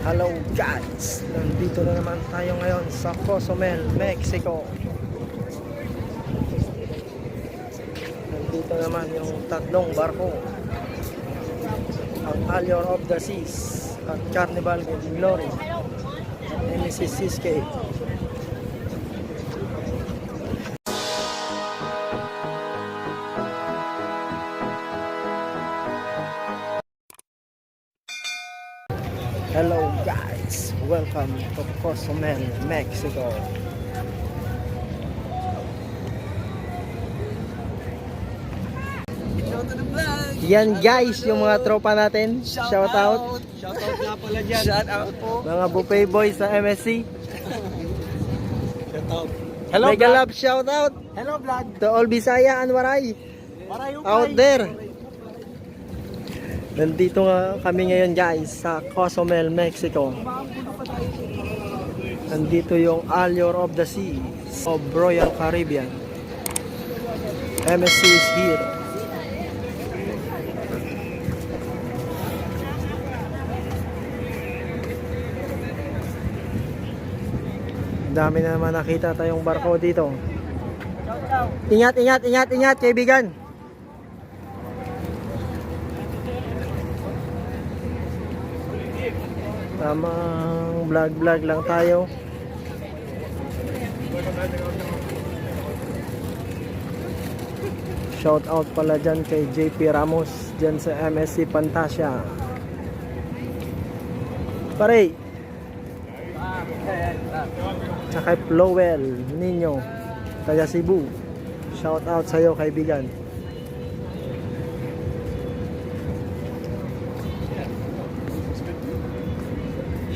Hello guys! Nandito na naman tayo ngayon sa Cozumel, Mexico. Nandito naman yung tatlong barko. Ang Allure of the Seas at Carnival with Glory at MSC Seascape. Hello guys! Welcome to Cozumel, Mexico. Yan guys, yung mga tropa natin. Shout out. Shout out nga pala dyan. Shout out po. Mga buffet boys sa MSC. Shout out. Hello, Mega love shout out Hello vlog. to all Bisaya and Waray out there. Nandito nga kami ngayon guys sa Cozumel, Mexico. Nandito yung Allure of the Seas of Royal Caribbean. MSC is here. Dami na naman nakita tayong barko dito. Ingat, ingat, ingat, ingat kaibigan. Tamang vlog lang tayo. Shout out pala dyan kay JP Ramos dyan sa MSC Fantasia. Pare tsaka Flowell Nino taga Cebu. Shout out sa'yo kaibigan.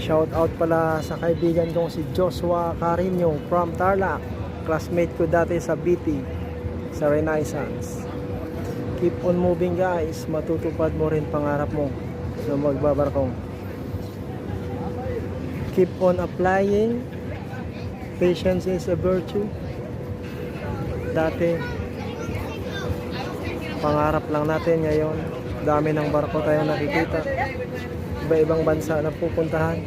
Shout out pala sa kaibigan kong si Joshua Carino from Tarlac. Classmate ko dati sa BT sa Renaissance. Keep on moving guys. Matutupad mo rin pangarap mo na magbabarko. Keep on applying. Patience is a virtue. Dati pangarap lang natin, ngayon dami ng barko tayong nakikita. Iba-ibang bansa na pupuntahan.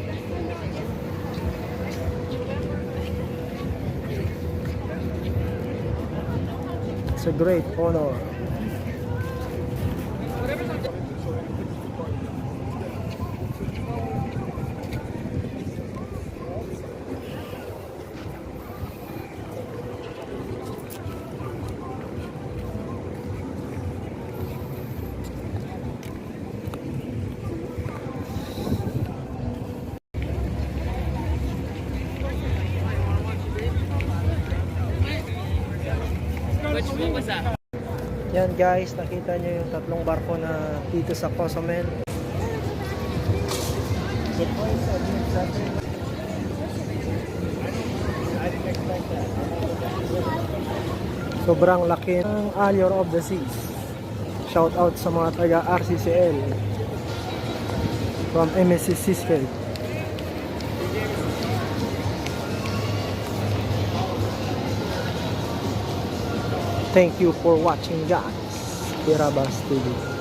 It's a great honor. Yan guys, nakita nyo yung tatlong barko na dito sa Cozumel. Sobrang laki ng Allure of the Seas. Shout out sa mga taga RCCL from MSC Seascape. Thank you for watching guys. Pirabas TV.